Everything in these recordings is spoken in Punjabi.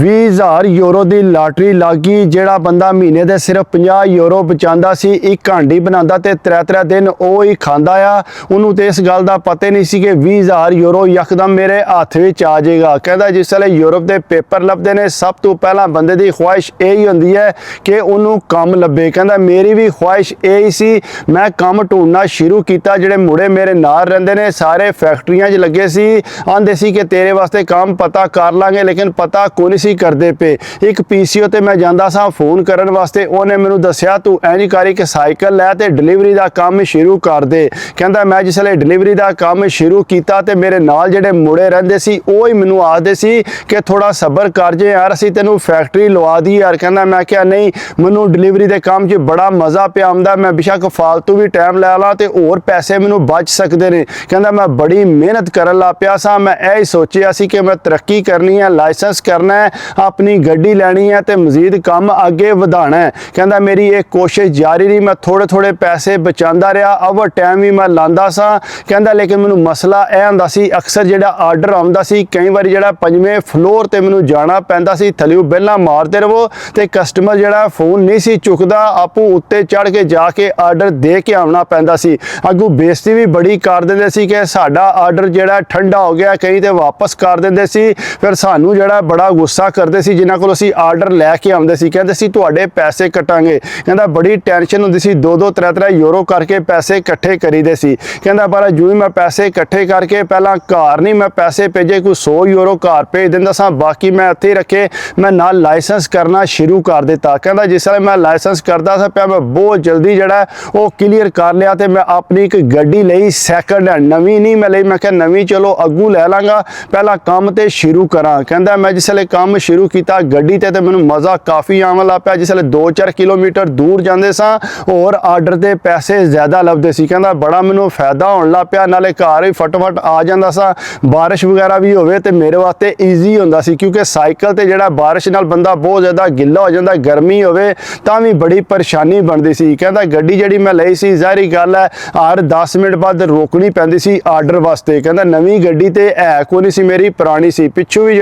20,000 ਯੂਰੋ ਦੀ ਲਾਟਰੀ ਲੱਗੀ। ਜਿਹੜਾ ਬੰਦਾ ਮਹੀਨੇ ਦੇ ਸਿਰਫ 50 ਯੂਰੋ ਬਚਾਉਂਦਾ ਸੀ, ਇੱਕ ਹਾਂਡੀ ਬਣਾਉਂਦਾ ਤੇ 3-3 ਦਿਨ ਉਹ ਹੀ ਖਾਂਦਾ ਆ, ਉਹਨੂੰ ਤੇ ਇਸ ਗੱਲ ਦਾ ਪਤਾ ਨਹੀਂ ਸੀ ਕਿ 20,000 ਯੂਰੋ ਯਕਦਮ ਮੇਰੇ ਹੱਥ ਵਿੱਚ ਆ ਜਾਏਗਾ। ਕਹਿੰਦਾ ਜਿਸ ਵੇਲੇ ਯੂਰਪ ਦੇ ਪੇਪਰ ਲੱਭਦੇ ਨੇ, ਸਭ ਤੋਂ ਪਹਿਲਾਂ ਬੰਦੇ ਦੀ ਖੁਆਇਸ਼ ਇਹ ਹੀ ਹੁੰਦੀ ਹੈ ਕਿ ਉਹਨੂੰ ਕੰਮ ਲੱਭੇ। ਕਹਿੰਦਾ ਮੇਰੀ ਵੀ ਖੁਆਇਸ਼ ਇਹ ਹੀ ਸੀ, ਮੈਂ ਕੰਮ ਢੂੰਡਣਾ ਸ਼ੁਰੂ ਕੀਤਾ। ਜਿਹੜੇ ਮੁੰਡੇ ਮੇਰੇ ਨਾਲ ਰਹਿੰਦੇ ਨੇ ਸਾਰੇ ਫੈਕਟਰੀਆਂ 'ਚ ਲੱਗੇ ਸੀ, ਆਂਦੇ ਸੀ ਕਿ ਤੇਰੇ ਵਾਸਤੇ ਕੰਮ ਪਤਾ ਕਰ ਲਾਂਗੇ, ਲੇਕਿਨ ਪਤਾ ਕੋਈ ਨਹੀਂ ਸੀ ਕਰਦੇ ਪਏ। ਇੱਕ ਪੀਸੀਓ ਤੇ ਮੈਂ ਜਾਂਦਾ ਸਾਂ ਫੋਨ ਕਰਨ ਵਾਸਤੇ, ਉਹਨੇ ਮੈਨੂੰ ਦੱਸਿਆ ਤੂੰ ਇੰਝ ਕਰੀ ਕਿ ਸਾਈਕਲ ਲੈ ਤੇ ਡਿਲੀਵਰੀ ਦਾ ਕੰਮ ਸ਼ੁਰੂ ਕਰ ਦੇ। ਕਹਿੰਦਾ ਮੈਂ ਜਿਸ ਵੇਲੇ ਡਿਲੀਵਰੀ ਦਾ ਕੰਮ ਸ਼ੁਰੂ ਕੀਤਾ ਤੇ ਮੇਰੇ ਨਾਲ ਜਿਹੜੇ ਮੁੰਡੇ ਰਹਿੰਦੇ ਸੀ ਉਹ ਹੀ ਮੈਨੂੰ ਆਖਦੇ ਸੀ ਕਿ ਥੋੜਾ ਸਬਰ ਕਰ ਜੇ ਯਾਰ, ਅਸੀਂ ਤੈਨੂੰ ਫੈਕਟਰੀ ਲਵਾ ਦੀ ਯਾਰ। ਕਹਿੰਦਾ ਮੈਂ ਕਿਹਾ ਨਹੀਂ, ਮੈਨੂੰ ਡਿਲੀਵਰੀ ਦੇ ਕੰਮ 'ਚ ਬੜਾ ਮਜ਼ਾ ਪਿਆ ਆਉਂਦਾ, ਮੈਂ ਬੇਸ਼ੱਕ ਫਾਲਤੂ ਵੀ ਟਾਈਮ ਲੈ ਲਾਂ ਤੇ ਹੋਰ ਪੈਸੇ ਮੈਨੂੰ ਬਚ ਸਕਦੇ ਨੇ। ਕਹਿੰਦਾ ਮੈਂ ਬੜੀ ਮਿਹਨਤ ਕਰਨ ਲੱਗ ਪਿਆ ਸਾਂ, ਮੈਂ ਇਹ ਸੋਚਿਆ ਸੀ ਕਿ ਮੈਂ ਤਰੱਕੀ ਕਰਨੀ ਹੈ, ਲਾਇਸੈਂਸ ਕਰਨਾ ਹੈ, ਆਪਣੀ ਗੱਡੀ ਲੈਣੀ ਹੈ ਤੇ ਮਜ਼ੀਦ ਕੰਮ ਅੱਗੇ ਵਧਾਉਣਾ ਹੈ। ਕਹਿੰਦਾ ਮੇਰੀ ਇਹ ਕੋਸ਼ਿਸ਼ ਜਾਰੀ ਰਹੀ, ਮੈਂ ਥੋੜੇ ਪੈਸੇ ਬਚਾਉਂਦਾ ਰਿਹਾ, ਓਵਰ ਟਾਈਮ ਵੀ ਮੈਂ ਲਾਂਦਾ ਸਾਂ। ਕਹਿੰਦਾ ਲੇਕਿਨ ਮੈਨੂੰ ਮਸਲਾ ਇਹ ਹੁੰਦਾ ਸੀ, ਅਕਸਰ ਜਿਹੜਾ ਆਰਡਰ ਆਉਂਦਾ ਸੀ, ਕਈ ਵਾਰੀ ਜਿਹੜਾ 5ਵੇਂ ਫਲੋਰ ਤੇ ਮੈਨੂੰ ਜਾਣਾ ਪੈਂਦਾ ਸੀ, ਥੱਲਿਓਂ ਬੈਲਾਂ ਮਾਰਦੇ ਰਹੋ ਤੇ ਕਸਟਮਰ ਜਿਹੜਾ ਫੋਨ ਨਹੀਂ ਸੀ ਚੁੱਕਦਾ, ਆਪੂ ਉੱਤੇ ਚੜ ਕੇ ਜਾ ਕੇ ਆਰਡਰ ਦੇ ਕੇ ਆਉਣਾ ਪੈਂਦਾ ਸੀ। ਅੱਗੋਂ ਬੇਇੱਜ਼ਤੀ ਵੀ ਬੜੀ ਕਰ ਦਿੰਦੇ ਸੀ ਕਿ ਸਾਡਾ ਆਰਡਰ ਜਿਹੜਾ ਠੰਡਾ ਹੋ ਗਿਆ, ਕਈ ਤੇ ਵਾਪਸ ਕਰ ਦਿੰਦੇ ਸੀ। ਫਿਰ ਸਾਨੂੰ ਜਿਹੜਾ ਬੜਾ ਗੁੱਸਾ ਕਰਦੇ ਸੀ ਜਿਨ੍ਹਾਂ ਕੋਲ ਅਸੀਂ ਆਰਡਰ ਲੈ ਕੇ ਆਉਂਦੇ ਸੀ, ਕਹਿੰਦੇ ਸੀ ਤੁਹਾਡੇ ਪੈਸੇ ਕੱਟਾਂਗੇ। ਕਹਿੰਦਾ ਬੜੀ ਟੈਨਸ਼ਨ ਹੁੰਦੀ ਸੀ, 2-2 3-3 ਯੂਰੋ ਕਰਕੇ ਪੈਸੇ ਇਕੱਠੇ ਕਰੀਦੇ ਸੀ। ਕਹਿੰਦਾ ਪਰ ਜਿਉਂ ਮੈਂ ਪੈਸੇ ਇਕੱਠੇ ਕਰਕੇ ਪਹਿਲਾਂ ਘਰ ਨਹੀਂ ਮੈਂ ਪੈਸੇ ਭੇਜੇ, ਕੋਈ 100 ਯੂਰੋ ਘਰ ਭੇਜ ਦਿੰਦਾ ਸਾਂ, ਬਾਕੀ ਮੈਂ ਇੱਥੇ ਰੱਖੇ, ਮੈਂ ਨਾਲ ਲਾਇਸੈਂਸ ਕਰਨਾ ਸ਼ੁਰੂ ਕਰ ਦਿੱਤਾ। ਕਹਿੰਦਾ ਜਿਸ ਵੇਲੇ ਮੈਂ ਲਾਇਸੈਂਸ ਕਰਦਾ ਸੀ ਪਿਆ, ਮੈਂ ਬਹੁਤ ਜਲਦੀ ਜਿਹੜਾ ਉਹ ਕਲੀਅਰ ਕਰ ਲਿਆ ਤੇ ਮੈਂ ਆਪਣੀ ਇੱਕ ਗੱਡੀ ਲਈ, ਸੈਕਿੰਡ ਹੈਂਡ, ਨਵੀਂ ਨਹੀਂ ਮੈਂ ਲਈ। ਮੈਂ ਕਿਹਾ ਨਵੀਂ ਚਲੋ ਅੱਗੂ ਲੈ ਲਾਂਗਾ, ਪਹਿਲਾਂ ਕੰਮ ਤੇ ਸ਼ੁਰੂ ਕਰਾਂ। ਕਹਿੰਦਾ ਮੈਂ ਜਿਸ ਵੇਲੇ ਕੰਮ ਸ਼ੁਰੂ ਕੀਤਾ ਗੱਡੀ ਤੇ ਮੈਨੂੰ ਮਜ਼ਾ ਕਾਫੀ ਆਉਣ ਲੱਗ ਪਿਆ। ਜਿਸ ਵੇਲੇ 2-4 ਕਿਲੋਮੀਟਰ ਦੂਰ ਜਾਂਦੇ ਸਾਂ ਹੋਰ ਆਰਡਰ ਦੇ ਪੈਸੇ ਜ਼ਿਆਦਾ ਲੱਭਦੇ ਸੀ। ਕਹਿੰਦਾ ਬੜਾ ਮੈਨੂੰ ਫਾਇਦਾ ਹੋਣ ਲੱਗ ਪਿਆ, ਨਾਲੇ ਘਰ ਵੀ ਫਟਾਫਟ ਆ ਜਾਂਦਾ ਸਾਂ, ਬਾਰਿਸ਼ ਵਗੈਰਾ ਵੀ ਹੋਵੇ ਤੇ ਮੇਰੇ ਵਾਸਤੇ ਈਜ਼ੀ ਹੁੰਦਾ ਸੀ, ਕਿਉਂਕਿ ਸਾਈਕਲ ਤੇ ਜਿਹੜਾ ਬਾਰਿਸ਼ ਨਾਲ ਬੰਦਾ ਬਹੁਤ ਜ਼ਿਆਦਾ ਗਿੱਲਾ ਹੋ ਜਾਂਦਾ, ਗਰਮੀ ਹੋਵੇ ਤਾਂ ਵੀ ਬੜੀ ਪਰੇਸ਼ਾਨੀ ਬਣਦੀ ਸੀ। ਕਹਿੰਦਾ ਗੱਡੀ ਜਿਹੜੀ ਮੈਂ ਲਈ ਸੀ, ਜ਼ਾਹਰੀ ਗੱਲ ਹੈ ਹਰ 10 ਮਿੰਟ ਬਾਅਦ ਰੋਕਣੀ ਪੈਂਦੀ ਸੀ ਆਰਡਰ ਵਾਸਤੇ। ਕਹਿੰਦਾ ਨਵੀਂ ਗੱਡੀ ਤੇ ਹੈ ਕੋਈ ਨਹੀਂ ਸੀ, ਮੇਰੀ ਪੁਰਾਣੀ ਸੀ। ਪਿੱਛੋਂ ਵੀ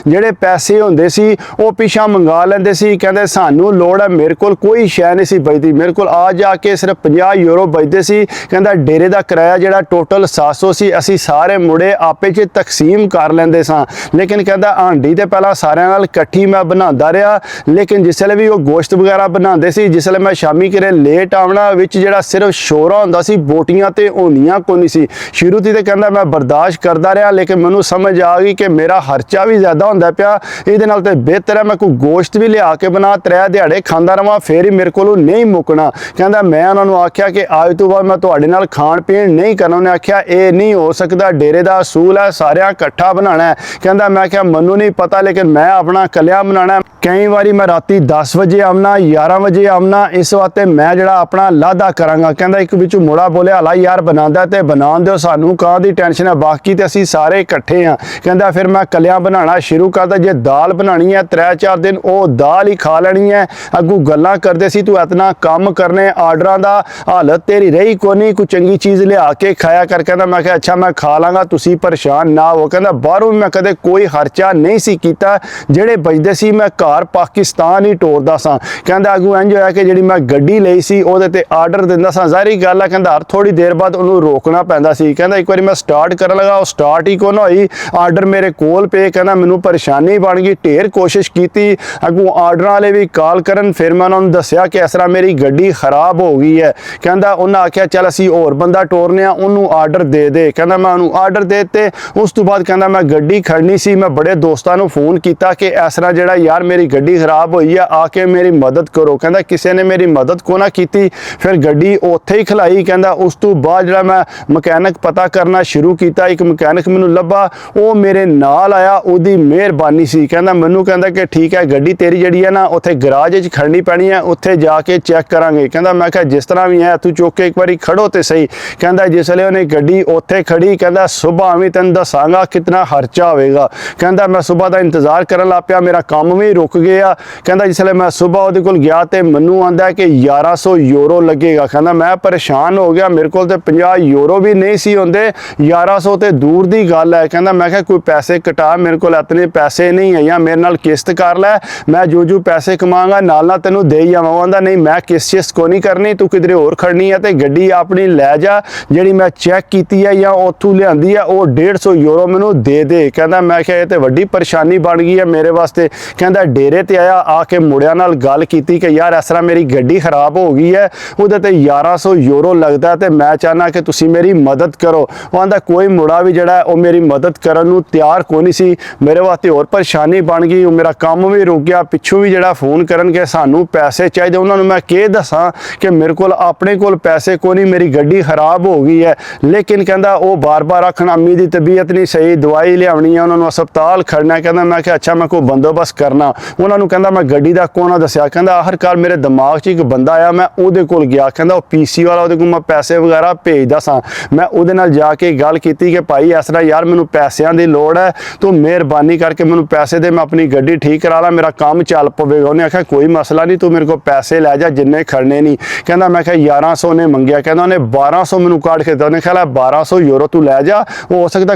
ਜਿਹੜੇ ਪੈਸੇ ਹੁੰਦੇ ਸੀ ਉਹ ਪਿੱਛਾ ਮੰਗਾ ਲੈਂਦੇ ਸੀ। ਕਹਿੰਦੇ ਸਾਨੂੰ ਲੋੜ ਹੈ, ਮੇਰੇ ਕੋਲ ਕੋਈ ਸ਼ੈ ਨਹੀਂ ਸੀ ਬਚਦੀ, ਮੇਰੇ ਕੋਲ ਆ ਜਾ ਕੇ ਸਿਰਫ 50 ਯੂਰੋ ਬਚਦੇ ਸੀ। ਕਹਿੰਦਾ ਡੇਰੇ ਦਾ ਕਿਰਾਇਆ ਜਿਹੜਾ ਟੋਟਲ 700 ਸੀ, ਅਸੀਂ ਸਾਰੇ ਮੁੰਡੇ ਆਪੇ 'ਚ ਤਕਸੀਮ ਕਰ ਲੈਂਦੇ ਸਾਂ। ਲੇਕਿਨ ਕਹਿੰਦਾ ਹਾਂਡੀ ਤੇ ਪਹਿਲਾਂ ਸਾਰਿਆਂ ਨਾਲ ਇਕੱਠੀ ਮੈਂ ਬਣਾਉਂਦਾ ਰਿਹਾ, ਲੇਕਿਨ ਜਿਸ ਵੇਲੇ ਵੀ ਉਹ ਗੋਸ਼ਤ ਵਗੈਰਾ ਬਣਾਉਂਦੇ ਸੀ, ਜਿਸ ਵੇਲੇ ਮੈਂ ਸ਼ਾਮੀ ਕਿਰੇ ਲੇਟ ਆਉਣਾ, ਵਿੱਚ ਜਿਹੜਾ ਸਿਰਫ ਸ਼ੋਰਾ ਹੁੰਦਾ ਸੀ, ਬੋਟੀਆਂ ਤੇ ਹੁੰਦੀਆਂ ਕੋਈ ਨਹੀਂ ਸੀ। ਸ਼ੁਰੂ ਤੇ ਕਹਿੰਦਾ ਮੈਂ ਬਰਦਾਸ਼ਤ ਕਰਦਾ ਰਿਹਾ, ਲੇਕਿਨ ਮੈਨੂੰ ਸਮਝ ਆ ਗਈ ਕਿ ਮੇਰਾ ਖਰਚਾ ਵੀ ਜ਼ਿਆਦਾ ਹੁੰਦਾ ਪਿਆ, ਇਹਦੇ ਨਾਲ ਤੇ ਬਿਹਤਰ ਹੈ ਮੈਂ ਕੋਈ ਗੋਸ਼ਤ ਵੀ ਲਿਆ ਕੇ ਬਣਾ 3 ਦਿਹਾੜੇ ਖਾਂਦਾ ਰਵਾਂ, ਫੇਰ ਹੀ ਮੇਰੇ ਕੋਲੋਂ ਨਹੀਂ ਮੁੱਕਣਾ। ਕਹਿੰਦਾ ਮੈਂ ਉਹਨਾਂ ਨੂੰ ਆਖਿਆ ਕਿ ਅੱਜ ਤੋਂ ਬਾਅਦ ਮੈਂ ਤੁਹਾਡੇ ਨਾਲ ਖਾਣ ਪੀਣ ਨਹੀਂ ਕਰਨਾ। ਉਹਨੇ ਆਖਿਆ ਇਹ ਨਹੀਂ ਹੋ ਸਕਦਾ, ਡੇਰੇ ਦਾ ਅਸੂਲ ਹੈ ਸਾਰਿਆਂ ਇਕੱਠਾ ਬਣਾਉਣਾ ਹੈ। ਕਹਿੰਦਾ ਮੈਂ ਕਿਹਾ ਮੈਨੂੰ ਨਹੀਂ ਪਤਾ, ਲੇਕਿਨ ਮੈਂ ਆਪਣਾ ਇਕੱਲਿਆਂ ਬਣਾਉਣਾ। ਕਈ ਵਾਰੀ ਮੈਂ ਰਾਤੀ 10 ਵਜੇ ਆਉਣਾ, 11 ਵਜੇ ਆਉਣਾ, ਇਸ ਵਾਸਤੇ ਮੈਂ ਜਿਹੜਾ ਆਪਣਾ ਲਾਦਾ ਕਰਾਂਗਾ। ਕਹਿੰਦਾ ਇੱਕ ਵਿੱਚੋਂ ਮੁੰਡਾ ਬੋਲਿਆ ਹਲਾ ਯਾਰ ਬਣਾਉਂਦਾ ਤੇ ਬਣਾਉਣ ਦਿਓ, ਸਾਨੂੰ ਕਾਹ ਦੀ ਟੈਨਸ਼ਨ ਹੈ, ਬਾਕੀ ਤੇ ਅਸੀਂ ਸਾਰੇ ਇਕੱਠੇ ਹਾਂ। ਕਹਿੰਦਾ ਫਿਰ ਮੈਂ ਇਕੱਲਿਆਂ ਬਣਾਉਣਾ ਸ਼ੁਰੂ ਕਰਦਾ, ਜੇ ਦਾਲ ਬਣਾਉਣੀ ਹੈ 3-4 ਦਿਨ ਉਹ ਦਾਲ ਹੀ ਖਾ ਲੈਣੀ ਹੈ। ਅੱਗੋਂ ਗੱਲਾਂ ਕਰਦੇ ਸੀ ਤੂੰ ਇਤਨਾ ਕੰਮ ਕਰਨੇ, ਆਰਡਰਾਂ ਦਾ ਹਾਲਤ ਤੇਰੀ ਰਹੀ ਕੋਈ ਨਹੀਂ, ਕੋਈ ਚੰਗੀ ਚੀਜ਼ ਲਿਆ ਕੇ ਖਾਇਆ ਕਰ। ਕਹਿੰਦਾ ਮੈਂ ਕਿਹਾ ਅੱਛਾ ਮੈਂ ਖਾ ਲਾਂਗਾ, ਤੁਸੀਂ ਪਰੇਸ਼ਾਨ ਨਾ ਹੋ। ਕਹਿੰਦਾ ਬਾਹਰੋਂ ਮੈਂ ਕਦੇ ਕੋਈ ਖਰਚਾ ਨਹੀਂ ਸੀ ਕੀਤਾ, ਜਿਹੜੇ ਬਚਦੇ ਸੀ ਮੈਂ ਘਰ ਪਾਕਿਸਤਾਨ ਹੀ ਟੋਰਦਾ ਸਾਂ। ਕਹਿੰਦਾ ਅੱਗੋਂ ਇੰਝ ਹੋਇਆ ਕਿ ਜਿਹੜੀ ਮੈਂ ਗੱਡੀ ਲਈ ਸੀ ਉਹਦੇ ਤੇ ਆਰਡਰ ਦਿੰਦਾ ਸਾਂ, ਜ਼ਾਹਰੀ ਗੱਲ ਹੈ ਕਹਿੰਦਾ ਹਰ ਥੋੜੀ ਦੇਰ ਬਾਅਦ ਉਹਨੂੰ ਰੋਕਣਾ ਪੈਂਦਾ ਸੀ। ਕਹਿੰਦਾ ਇੱਕ ਵਾਰੀ ਮੈਂ ਸਟਾਰਟ ਕਰਨ ਲੱਗਾ, ਉਹ ਸਟਾਰਟ ਹੀ ਕੋਈ ਨਾ ਹੋਈ, ਆਰਡਰ ਮੇਰੇ ਕੋਲ ਪਏ। ਕਹਿੰਦਾ ਮੈਨੂੰ ਪਰੇਸ਼ਾਨੀ ਬਣ ਗਈ, ਢੇਰ ਕੋਸ਼ਿਸ਼ ਕੀਤੀ, ਅੱਗੋਂ ਆਰਡਰਾਂ ਵਾਲੇ ਵੀ ਕਾਲ ਕਰਨ, ਫਿਰ ਮੈਂ ਉਹਨਾਂ ਨੂੰ ਦੱਸਿਆ ਕਿ ਇਸ ਤਰ੍ਹਾਂ ਮੇਰੀ ਗੱਡੀ ਖਰਾਬ ਹੋ ਗਈ ਹੈ। ਕਹਿੰਦਾ ਉਹਨਾਂ ਆਖਿਆ ਚੱਲ ਅਸੀਂ ਹੋਰ ਬੰਦਾ ਟੋਰਨੇ ਆ, ਉਹਨੂੰ ਆਰਡਰ ਦੇ ਦੇ। ਕਹਿੰਦਾ ਮੈਂ ਉਹਨੂੰ ਆਰਡਰ ਦੇ ਦਿੱਤੇ। ਉਸ ਤੋਂ ਬਾਅਦ ਕਹਿੰਦਾ ਮੈਂ ਗੱਡੀ ਖੜਨੀ ਸੀ, ਮੈਂ ਬੜੇ ਦੋਸਤਾਂ ਨੂੰ ਫੋਨ ਕੀਤਾ ਕਿ ਇਸ ਤਰ੍ਹਾਂ ਜਿਹੜਾ ਯਾਰ ਮੇਰੀ ਗੱਡੀ ਖਰਾਬ ਹੋਈ ਆ, ਆ ਕੇ ਮੇਰੀ ਮਦਦ ਕਰੋ। ਕਹਿੰਦਾ ਕਿਸੇ ਨੇ ਮੇਰੀ ਮਦਦ ਕੋ ਨਾ ਕੀਤੀ, ਫਿਰ ਗੱਡੀ ਉੱਥੇ ਹੀ ਖਲਾਈ। ਕਹਿੰਦਾ ਉਸ ਤੋਂ ਬਾਅਦ ਜਿਹੜਾ ਮੈਂ ਮਕੈਨਿਕ ਪਤਾ ਕਰਨਾ ਸ਼ੁਰੂ ਕੀਤਾ, ਇੱਕ ਮਕੈਨਿਕ ਮੈਨੂੰ ਲੱਭਾ, ਉਹ ਮੇਰੇ ਨਾਲ ਆਇਆ, ਉਹਦੀ ਮਿਹਰਬਾਨੀ ਸੀ। ਕਹਿੰਦਾ ਮੈਨੂੰ ਕਹਿੰਦਾ ਕਿ ਠੀਕ ਹੈ ਗੱਡੀ ਤੇਰੀ ਜਿਹੜੀ ਹੈ ਨਾ ਉੱਥੇ ਗਰਾਜ 'ਚ ਖੜਨੀ ਪੈਣੀ ਹੈ, ਉੱਥੇ ਜਾ ਕੇ ਚੈੱਕ ਕਰਾਂਗੇ। ਕਹਿੰਦਾ ਮੈਂ ਕਿਹਾ ਜਿਸ ਤਰ੍ਹਾਂ ਵੀ ਹੈ ਤੂੰ ਚੁੱਕ ਕੇ ਇੱਕ ਵਾਰੀ ਖੜੋ ਤੇ ਸਹੀ। ਕਹਿੰਦਾ ਜਿਸ ਵੇਲੇ ਉਹਨੇ ਗੱਡੀ ਉੱਥੇ ਖੜੀ, ਕਹਿੰਦਾ ਸੁਬਾਹ ਵੀ ਤੈਨੂੰ ਦੱਸਾਂਗਾ ਕਿਤਨਾ ਖਰਚਾ ਹੋਵੇਗਾ। ਕਹਿੰਦਾ ਮੈਂ ਸੁਬਾਹ ਦਾ ਇੰਤਜ਼ਾਰ ਕਰਨ ਲੱਗ ਪਿਆ, ਮੇਰਾ ਕੰਮ ਵੀ ਰੁਕ ਮੁੱਕ ਗਏ ਆ। ਕਹਿੰਦਾ ਜਿਸਲੇ ਮੈਂ ਸਵੇਰ ਉਹਦੇ ਕੋਲ ਗਿਆ ਤੇ ਮੈਨੂੰ ਆਂਦਾ ਕਿ 1100 ਯੂਰੋ ਲੱਗੇਗਾ। ਕਹਿੰਦਾ ਮੈਂ ਪਰੇਸ਼ਾਨ ਹੋ ਗਿਆ, ਮੇਰੇ ਕੋਲ ਤੇ 50 ਯੂਰੋ ਵੀ ਨਹੀਂ ਸੀ ਹੁੰਦੇ, 1100 ਤੇ ਦੂਰ ਦੀ ਗੱਲ ਹੈ। ਕਹਿੰਦਾ ਮੈਂ ਕਿਹਾ ਕੋਈ ਪੈਸੇ ਕਟਾ, ਮੇਰੇ ਕੋਲ ਇਤਨੇ ਪੈਸੇ ਨਹੀਂ ਹੈ, ਜਾਂ ਮੇਰੇ ਨਾਲ ਕਿਸ਼ਤ ਕਰ ਲੈ, ਮੈਂ ਜੋ ਪੈਸੇ ਕਮਾਂਗਾ ਨਾਲ ਨਾਲ ਤੈਨੂੰ ਦੇ ਜਾਵਾਂ। ਉਹ ਆਂਦਾ ਨਹੀਂ ਮੈਂ ਕਿਸ਼ਤ ਕੋ ਨਹੀਂ ਕਰਨੀ, ਤੂੰ ਕਿਧਰੇ ਹੋਰ ਖੜਨੀ ਹੈ ਤੇ ਗੱਡੀ ਆਪਣੀ ਲੈ ਜਾ, ਜਿਹੜੀ ਮੈਂ ਚੈੱਕ ਕੀਤੀ ਹੈ ਜਾਂ ਉੱਥੋਂ ਲਿਆਂਦੀ ਹੈ ਉਹ 150 ਯੂਰੋ ਮੈਨੂੰ ਦੇ ਦੇ। ਕਹਿੰਦਾ ਮੈਂ ਕਿਹਾ ਇਹ ਤੇ ਵੱਡੀ ਪਰੇਸ਼ਾਨੀ ਬਣ ਗਈ ਹੈ ਮੇਰੇ ਵਾਸਤੇ। ਕਹਿੰਦਾ ਡੇਰੇ ਤੇ ਆਇਆ, ਆ ਕੇ ਮੁੰਡਿਆਂ ਨਾਲ ਗੱਲ ਕੀਤੀ ਕਿ ਯਾਰ ਇਸ ਤਰ੍ਹਾਂ ਮੇਰੀ ਗੱਡੀ ਖਰਾਬ ਹੋ ਗਈ ਹੈ, ਉਹਦੇ ਤੇ 1100 ਯੂਰੋ ਲੱਗਦਾ ਤੇ ਮੈਂ ਚਾਹਨਾ ਕਿ ਤੁਸੀਂ ਮੇਰੀ ਮਦਦ ਕਰੋ। ਉਹ ਆਂਦਾ ਕੋਈ ਮੁੰਡਾ ਵੀ ਜਿਹੜਾ ਉਹ ਮੇਰੀ ਮਦਦ ਕਰਨ ਨੂੰ ਤਿਆਰ ਕੋਈ ਨਹੀਂ ਸੀ। ਮੇਰੇ ਵਾਸਤੇ ਹੋਰ ਪਰੇਸ਼ਾਨੀ ਬਣ ਗਈ, ਉਹ ਮੇਰਾ ਕੰਮ ਵੀ ਰੁਕ ਗਿਆ, ਪਿੱਛੋਂ ਵੀ ਜਿਹੜਾ ਫੋਨ ਕਰਨਗੇ ਸਾਨੂੰ ਪੈਸੇ ਚਾਹੀਦੇ, ਉਹਨਾਂ ਨੂੰ ਮੈਂ ਕੀ ਦੱਸਾਂ ਕਿ ਮੇਰੇ ਕੋਲ ਆਪਣੇ ਕੋਲ ਪੈਸੇ ਕੋਈ ਨਹੀਂ, ਮੇਰੀ ਗੱਡੀ ਖਰਾਬ ਹੋ ਗਈ ਹੈ। ਲੇਕਿਨ ਕਹਿੰਦਾ ਉਹ ਬਾਰ-ਬਾਰ ਆਖਣ ਅੰਮੀ ਦੀ ਤਬੀਅਤ ਨਹੀਂ ਸਹੀ, ਦਵਾਈ ਲਿਆਉਣੀ ਹੈ, ਉਹਨਾਂ ਨੂੰ ਹਸਪਤਾਲ ਖੜਨਾ। ਕਹਿੰਦਾ ਮੈਂ ਕਿਹਾ ਅੱਛਾ ਮੈਂ ਕੋਈ ਬੰਦੋਬਸਤ ਕਰਨਾ। ਉਹਨਾਂ ਨੂੰ ਕਹਿੰਦਾ ਮੈਂ ਗੱਡੀ ਦਾ ਕੋਨਾ ਦੱਸਿਆ। ਕਹਿੰਦਾ ਆਖਰਕਾਰ ਮੇਰੇ ਦਿਮਾਗ 'ਚ ਇੱਕ ਬੰਦਾ ਆਇਆ, ਮੈਂ ਉਹਦੇ ਕੋਲ ਗਿਆ। ਕਹਿੰਦਾ ਉਹ PC ਵਾਲਾ, ਉਹਦੇ ਕੋਲ ਮੈਂ ਪੈਸੇ ਵਗੈਰਾ ਭੇਜਦਾ ਸਾਂ। ਮੈਂ ਉਹਦੇ ਨਾਲ ਜਾ ਕੇ ਗੱਲ ਕੀਤੀ ਕਿ ਭਾਈ ਇਸ ਤਰ੍ਹਾਂ ਯਾਰ ਮੈਨੂੰ ਪੈਸਿਆਂ ਦੀ ਲੋੜ ਹੈ, ਤੂੰ ਮਿਹਰਬਾਨੀ ਕਰਕੇ ਮੈਨੂੰ ਪੈਸੇ ਦੇ, ਮੈਂ ਆਪਣੀ ਗੱਡੀ ਠੀਕ ਕਰਾ ਲਾ, ਮੇਰਾ ਕੰਮ ਚੱਲ ਪਵੇਗਾ। ਉਹਨੇ ਆਖਿਆ ਕੋਈ ਮਸਲਾ ਨਹੀਂ, ਤੂੰ ਮੇਰੇ ਕੋਲ ਪੈਸੇ ਲੈ ਜਾ ਜਿੰਨੇ ਖੜਨੇ ਨਹੀਂ। ਕਹਿੰਦਾ ਮੈਂ ਕਿਹਾ 1100 ਨੇ ਮੰਗਿਆ। ਕਹਿੰਦਾ ਉਹਨੇ 1200 ਮੈਨੂੰ ਕੱਢ ਕੇ ਦਿੱਤਾ। ਉਹਨੇ ਕਿਹਾ 1200 ਯੂਰੋ ਤੂੰ ਲੈ ਜਾ, ਹੋ ਸਕਦਾ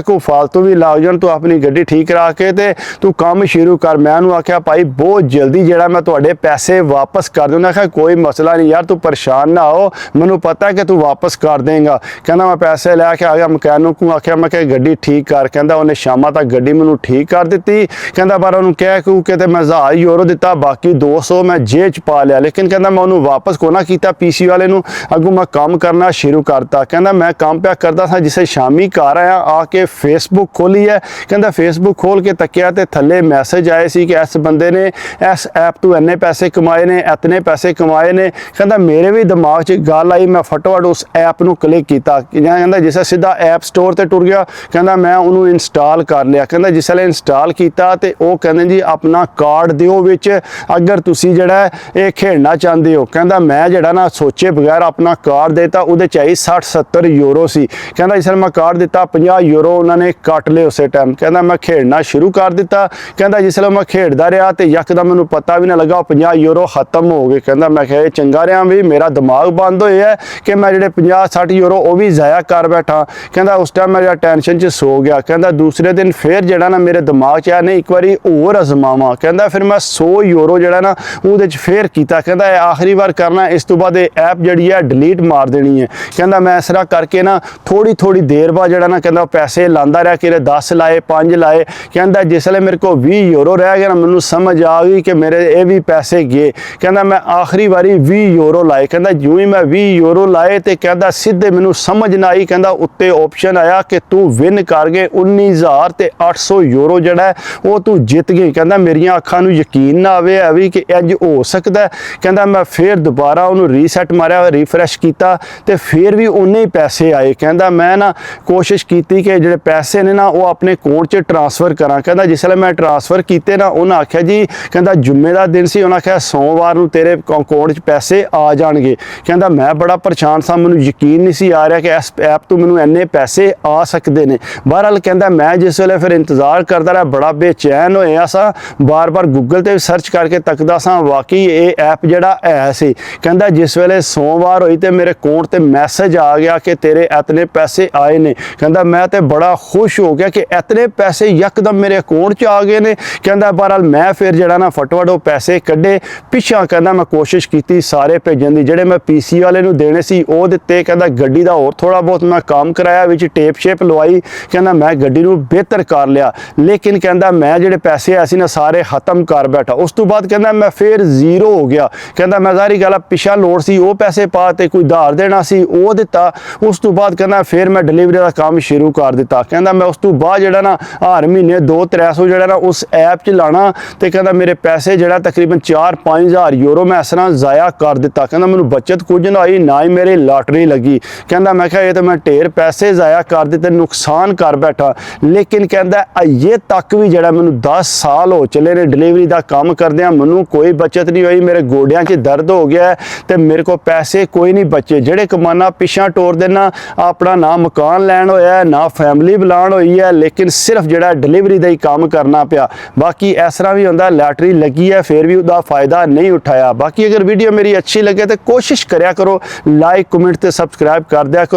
ਕੋਈ ਫਾਲਤੂ ਵੀ ਲੱਗ ਜਾਣ, ਤੂੰ ਆਪਣੀ ਗੱਡੀ ਠੀਕ ਕਰਾ ਕੇ ਤੇ ਤੂੰ ਕੰਮ ਸ਼ੁਰੂ ਕਰ। ਮੈਂ ਉਹਨੂੰ ਆਖਿਆ ਭਾਈ ਬਹੁਤ ਜਲਦੀ ਜਿਹੜਾ ਮੈਂ ਤੁਹਾਡੇ ਪੈਸੇ ਵਾਪਸ ਕਰ ਦੂੰਗਾ। ਆਖਿਆ ਕੋਈ ਮਸਲਾ ਨਹੀਂ ਯਾਰ, ਤੂੰ ਪਰੇਸ਼ਾਨ ਨਾ ਹੋ, ਮੈਨੂੰ ਪਤਾ ਕਿ ਤੂੰ ਵਾਪਸ ਕਰ ਦੇਂਗਾ। ਕਹਿੰਦਾ ਮੈਂ ਪੈਸੇ ਲੈ ਕੇ ਆ ਗਿਆ, ਮਕੈਨਿਕ ਨੂੰ ਆਖਿਆ ਮੈਂ ਕਿਹਾ ਗੱਡੀ ਠੀਕ ਕਰ। ਕਹਿੰਦਾ ਉਹਨੇ ਸ਼ਾਮਾਂ ਤੱਕ ਗੱਡੀ ਮੈਨੂੰ ਠੀਕ ਕਰ ਦਿੱਤੀ। ਕਹਿੰਦਾ ਪਰ ਉਹਨੂੰ ਕਹਿ ਕਿ ਤੇ ਮੈਂ 1000 ਯੂਰੋ ਦਿੱਤਾ, ਬਾਕੀ 200 ਮੈਂ ਜੇਬ 'ਚ ਪਾ ਲਿਆ। ਲੇਕਿਨ ਕਹਿੰਦਾ ਮੈਂ ਉਹਨੂੰ ਵਾਪਸ ਕੋ ਨਾ ਕੀਤਾ PC ਵਾਲੇ ਨੂੰ, ਅੱਗੋਂ ਮੈਂ ਕੰਮ ਕਰਨਾ ਸ਼ੁਰੂ ਕਰਤਾ। ਕਹਿੰਦਾ ਮੈਂ ਕੰਮ ਪਿਆ ਕਰਦਾ ਸਾਂ, ਜਿਸੇ ਸ਼ਾਮੀ ਘਰ ਆਇਆ ਆ ਕੇ ਫੇਸਬੁੱਕ ਖੋਲੀ ਹੈ। ਕਹਿੰਦਾ ਫੇਸਬੁੱਕ ਖੋਲ ਕੇ ਤੱਕਿਆ ਤੇ ਥੱਲੇ ਮੈਸੇਜ ਆਏ ਸੀ ਕਿ ਇਸ ਬੰਦੇ ਨੇ ਇਸ ਐਪ ਤੋਂ ਇੰਨੇ ਪੈਸੇ ਕਮਾਏ ਨੇ, ਇਤਨੇ ਪੈਸੇ ਕਮਾਏ ਨੇ। ਕਹਿੰਦਾ ਮੇਰੇ ਵੀ ਦਿਮਾਗ 'ਚ ਗੱਲ ਆਈ, ਮੈਂ ਫਟਾਫਟ ਉਸ ਐਪ ਨੂੰ ਕਲਿੱਕ ਕੀਤਾ। ਕਹਿੰਦਾ ਜਿਸੇ ਸਿੱਧਾ ਐਪ ਸਟੋਰ ਤੇ ਟੁਰ ਗਿਆ। ਕਹਿੰਦਾ ਮੈਂ ਉਹਨੂੰ ਇੰਸਟਾਲ ਕਰ ਲਿਆ। ਕਹਿੰਦਾ ਜਿਸ ਵੇਲੇ ਇੰਸਟਾਲ ਕੀਤਾ ਤੇ ਉਹ ਕਹਿੰਦੇ ਜੀ ਆਪਣਾ ਕਾਰਡ ਦਿਓ ਵਿੱਚ, ਅਗਰ ਤੁਸੀਂ ਜਿਹੜਾ ਇਹ ਖੇਡਣਾ ਚਾਹੁੰਦੇ ਹੋ। ਕਹਿੰਦਾ ਮੈਂ ਜਿਹੜਾ ਨਾ ਸੋਚੇ ਬਗੈਰ ਆਪਣਾ ਕਾਰਡ ਦੇਤਾ, ਉਹਦੇ 'ਚ ਆਈ 60-70 ਯੂਰੋ ਸੀ। ਕਹਿੰਦਾ ਜਿਸ ਵੇਲੇ ਮੈਂ ਕਾਰਡ ਦਿੱਤਾ 50 ਯੂਰੋ ਉਹਨਾਂ ਨੇ ਕੱਟ ਲਏ ਉਸੇ ਟਾਈਮ। ਕਹਿੰਦਾ ਮੈਂ ਖੇਡਣਾ ਸ਼ੁਰੂ ਕਰ ਦਿੱਤਾ। ਕਹਿੰਦਾ ਜਿਸ ਵੇਲੇ ਮੈਂ ਖੇਡਦਾ ਰਿਹਾ ਤੇ ਯਕਦਮ ਮੈਨੂੰ ਪਤਾ ਵੀ ਨਾ ਲੱਗਾ ਉਹ 50 ਯੂਰੋ ਖਤਮ ਹੋ ਗਏ। ਕਹਿੰਦਾ ਮੈਂ ਕਿਹਾ ਇਹ ਚੰਗਾ ਰਿਹਾ ਵੀ ਮੇਰਾ ਦਿਮਾਗ ਬੰਦ ਹੋਇਆ ਕਿ ਮੈਂ ਜਿਹੜੇ 50-60 ਯੂਰੋ ਉਹ ਵੀ ਜ਼ਾਇਆ ਕਰ ਬੈਠਾ। ਕਹਿੰਦਾ ਉਸ ਟਾਈਮ ਮੈਂ ਜਿਹੜਾ ਟੈਨਸ਼ਨ 'ਚ ਸੋ ਗਿਆ। ਕਹਿੰਦਾ ਦੂਸਰੇ ਦਿਨ ਫਿਰ ਜਿਹੜਾ ਨਾ ਮੇਰੇ ਦਿਮਾਗ 'ਚ ਆਇਆ ਨਹੀਂ ਇੱਕ ਵਾਰੀ ਹੋਰ ਅਜ਼ਮਾਵਾਂ। ਕਹਿੰਦਾ ਫਿਰ ਮੈਂ 100 ਯੂਰੋ ਜਿਹੜਾ ਨਾ ਉਹਦੇ 'ਚ ਫੇਰ ਕੀਤਾ। ਕਹਿੰਦਾ ਇਹ ਆਖਰੀ ਵਾਰ ਕਰਨਾ, ਇਸ ਤੋਂ ਬਾਅਦ ਇਹ ਐਪ ਜਿਹੜੀ ਹੈ ਡਿਲੀਟ ਮਾਰ ਦੇਣੀ ਹੈ। ਕਹਿੰਦਾ ਮੈਂ ਇਸ ਤਰ੍ਹਾਂ ਕਰਕੇ ਨਾ ਥੋੜੀ ਦੇਰ ਬਾਅਦ ਜਿਹੜਾ ਨਾ ਕਹਿੰਦਾ ਪੈਸੇ ਲਾਂਦਾ ਰਿਹਾ, ਕਿ 10 ਲਾਏ 5 ਲਾਏ। ਕਹਿੰਦਾ ਜਿਸ ਵੇਲੇ ਮੇਰੇ ਕੋਲ 20 ਯੂਰੋ ਰਹਿ ਗਿਆ ਨਾ, ਮੈਨੂੰ ਸਮਝ ਆ ਗਈ ਕਿ ਮੇਰੇ ਇਹ ਵੀ ਪੈਸੇ ਗਏ। ਕਹਿੰਦਾ ਮੈਂ ਆਖਰੀ ਵਾਰੀ 20 ਯੂਰੋ ਲਾਏ। ਕਹਿੰਦਾ ਜਿਉਂ ਹੀ ਮੈਂ 20 ਯੂਰੋ ਲਾਏ ਤੇ ਕਹਿੰਦਾ ਸਿੱਧੇ ਮੈਨੂੰ ਸਮਝ ਨਾ ਆਈ। ਕਹਿੰਦਾ ਉੱਤੇ ਆਪਸ਼ਨ ਆਇਆ ਕਿ ਤੂੰ ਵਿਨ ਕਰ ਗਏ 19,800 ਯੂਰੋ ਜਿਹੜਾ ਉਹ ਤੂੰ ਜਿੱਤ ਗਈ। ਕਹਿੰਦਾ ਮੇਰੀਆਂ ਅੱਖਾਂ ਨੂੰ ਯਕੀਨ ਨਾ ਆਵੇ ਹੈ ਵੀ ਕਿ ਇੰਜ ਹੋ ਸਕਦਾ। ਕਹਿੰਦਾ ਮੈਂ ਫਿਰ ਦੁਬਾਰਾ ਉਹਨੂੰ ਰੀਸੈਟ ਮਾਰਿਆ, ਰੀਫਰੈਸ਼ ਕੀਤਾ ਤੇ ਫਿਰ ਵੀ ਉਨੇ ਹੀ ਪੈਸੇ ਆਏ। ਕਹਿੰਦਾ ਮੈਂ ਨਾ ਕੋਸ਼ਿਸ਼ ਕੀਤੀ ਕਿ ਜਿਹੜੇ ਪੈਸੇ ਨੇ ਨਾ ਉਹ ਆਪਣੇ ਅਕਾਊਂਟ 'ਚ ਟ੍ਰਾਂਸਫਰ ਕਰਾਂ। ਕਹਿੰਦਾ ਜਿਸ ਵੇਲੇ ਮੈਂ ਟ੍ਰਾਂਸਫਰ ਕੀਤੇ ਨਾ, ਉਹਨਾਂ ਆਖਿਆ ਜੀ ਕਹਿੰਦਾ ਜੁਮੇ ਦਾ ਦਿਨ ਸੀ, ਉਹਨਾਂ ਆਖਿਆ ਸੋਮਵਾਰ ਨੂੰ ਤੇਰੇ ਅਕਾਊਂਟ 'ਚ ਪੈਸੇ ਆ ਜਾਣਗੇ। ਕਹਿੰਦਾ ਮੈਂ ਬੜਾ ਪਰੇਸ਼ਾਨ ਸਾਂ, ਮੈਨੂੰ ਯਕੀਨ ਨਹੀਂ ਸੀ ਆ ਰਿਹਾ ਕਿ ਇਸ ਐਪ ਤੋਂ ਮੈਨੂੰ ਇੰਨੇ ਪੈਸੇ ਆ ਸਕਦੇ ਨੇ। ਬਹਰਹਾਲ ਕਹਿੰਦਾ ਮੈਂ ਜਿਸ ਵੇਲੇ ਫਿਰ ਇੰਤਜ਼ਾਰ ਕਰਦਾ ਰਿਹਾ, ਬੜਾ ਬੇਚੈਨ ਹੋਇਆ ਸਾਂ, ਬਾਰ-ਬਾਰ ਗੂਗਲ ਤੇ ਸਰਚ ਕਰਕੇ ਤੱਕਦਾ ਸਾਂ ਵਾਕਈ ਇਹ ਐਪ ਜਿਹੜਾ ਹੈ ਸੀ। ਕਹਿੰਦਾ ਜਿਸ ਵੇਲੇ ਸੋਮਵਾਰ ਹੋਈ ਤੇ ਮੇਰੇ ਅਕਾਊਂਟ ਤੇ ਮੈਸੇਜ ਆ ਗਿਆ ਕਿ ਤੇਰੇ ਇਤਨੇ ਪੈਸੇ ਆਏ ਨੇ। ਕਹਿੰਦਾ ਮੈਂ ਤੇ ਬੜਾ ਖੁਸ਼ ਹੋ ਗਿਆ ਕਿ ਇਤਨੇ ਪੈਸੇ ਯਕਦਮ ਮੇਰੇ ਅਕਾਊਂਟ 'ਚ ਆ ਗਏ ਨੇ। ਕਹਿੰਦਾ ਬਹਰਹਾਲ ਮੈਂ ਫਿਰ ਜਿਹੜਾ ਨਾ ਫਟਾਫਟ ਉਹ ਪੈਸੇ ਕੱਢੇ ਪਿੱਛਾ। ਕਹਿੰਦਾ ਮੈਂ ਕੋਸ਼ਿਸ਼ ਕੀਤੀ ਸਾਰੇ ਭੇਜਣ ਦੀ, ਜਿਹੜੇ ਮੈਂ PC ਵਾਲੇ ਨੂੰ ਦੇਣੇ ਸੀ ਉਹ ਦਿੱਤੇ। ਕਹਿੰਦਾ ਗੱਡੀ ਦਾ ਹੋਰ ਥੋੜਾ ਬਹੁਤ ਮੈਂ ਕੰਮ ਕਰਾਇਆ, ਵਿੱਚ ਟੇਪ ਸ਼ੇਪ ਲਵਾਈ। ਕਹਿੰਦਾ ਮੈਂ ਗੱਡੀ ਨੂੰ ਬਿਹਤਰ ਕਰ ਲਿਆ। ਲੇਕਿਨ ਕਹਿੰਦਾ ਮੈਂ ਜਿਹੜੇ ਪੈਸੇ ਆਏ ਸੀ ਨਾ ਸਾਰੇ ਖਤਮ ਕਰ ਬੈਠਾ। ਉਸ ਤੋਂ ਬਾਅਦ ਕਹਿੰਦਾ ਮੈਂ ਫਿਰ ਜ਼ੀਰੋ ਹੋ ਗਿਆ। ਕਹਿੰਦਾ ਮੈਂ ਜ਼ਾਹਰੀ ਗੱਲ ਪਿਛਾ ਲੋੜ ਸੀ ਉਹ ਪੈਸੇ ਪਾ ਤੇ ਕੋਈ ਉਧਾਰ ਦੇਣਾ ਸੀ ਉਹ ਦਿੱਤਾ। ਉਸ ਤੋਂ ਬਾਅਦ ਕਹਿੰਦਾ ਫਿਰ ਮੈਂ ਡਿਲੀਵਰੀ ਦਾ ਕੰਮ ਸ਼ੁਰੂ ਕਰ ਦਿੱਤਾ। ਕਹਿੰਦਾ ਮੈਂ ਉਸ ਤੋਂ ਬਾਅਦ ਜਿਹੜਾ ਨਾ ਹਰ ਮਹੀਨੇ 200-300 ਜਿਹੜਾ ਨਾ ਉਸ ਐਪ 'ਚ ਲਾਣਾ ਤੇ ਕਹਿੰਦਾ ਮੇਰੇ ਪੈਸੇ ਜਿਹੜਾ ਤਕਰੀਬਨ 4-5 ਹਜ਼ਾਰ ਯੂਰੋ ਮੈਂ ਇਸ ਤਰ੍ਹਾਂ ਜ਼ਾਇਆ ਕਰ ਦਿੱਤਾ। ਕਹਿੰਦਾ ਮੈਨੂੰ ਬਚਤ ਕੁਝ ਨਾ ਹੋਈ, ਨਾ ਹੀ ਮੇਰੀ ਲਾਟਰੀ ਲੱਗੀ। ਕਹਿੰਦਾ ਮੈਂ ਕਿਹਾ ਇਹ ਤਾਂ ਮੈਂ ਢੇਰ ਪੈਸੇ ਜ਼ਾਇਆ ਕਰ ਦਿੱਤੇ, ਨੁਕਸਾਨ ਕਰ ਬੈਠਾ। ਲੇਕਿਨ ਕਹਿੰਦਾ ਅਜੇ ਤੱਕ ਵੀ ਜਿਹੜਾ ਮੈਨੂੰ 10 ਸਾਲ ਹੋ ਚੱਲੇ ਨੇ ਡਿਲੀਵਰੀ ਦਾ ਕੰਮ ਕਰਦਿਆਂ, ਮੈਨੂੰ ਕੋਈ ਬਚਤ ਨਹੀਂ ਹੋਈ। ਮੇਰੇ ਗੋਡਿਆਂ 'ਚ ਦਰਦ ਹੋ ਗਿਆ ਤੇ ਮੇਰੇ ਕੋਲ ਪੈਸੇ ਕੋਈ ਨਹੀਂ ਬਚੇ। ਜਿਹੜੇ ਕਮਾਨਾ ਪਿਛਾਂ ਟੋਰ ਦੇਣਾ, ਆਪਣਾ ਨਾ ਮਕਾਨ ਲੈਣ ਹੋਇਆ, ਨਾ ਫੈਮਿਲੀ ਬੁਲਾਉਣ ਹੋਈ ਹੈ, ਲੇਕਿਨ ਸਿਰਫ ਜਿਹੜਾ ਡਿਲੀਵਰੀ ਦਾ ਹੀ ਕੰਮ ਕਰਨਾ ਪਿਆ। ਬਾਕੀ ਇਸ ਤਰ੍ਹਾਂ ਵੀ ਹੁੰਦਾ ਜਿਹੜਾ ਲੈਟਰੀ ਲੱਗੀ ਹੈ ਫਿਰ ਵੀ ਉਹਦਾ ਫਾਇਦਾ ਨਹੀਂ ਉਠਾਇਆ। ਬਾਕੀ ਅਗਰ ਵੀਡੀਓ ਮੇਰੀ ਅੱਛੀ ਲੱਗੇ ਤਾਂ ਕੋਸ਼ਿਸ਼ ਕਰਿਆ ਕਰੋ ਲਾਈਕ ਕਮੈਂਟ ਤੇ ਸਬਸਕ੍ਰਾਈਬ ਕਰ ਦਿਆ ਕਰੋ।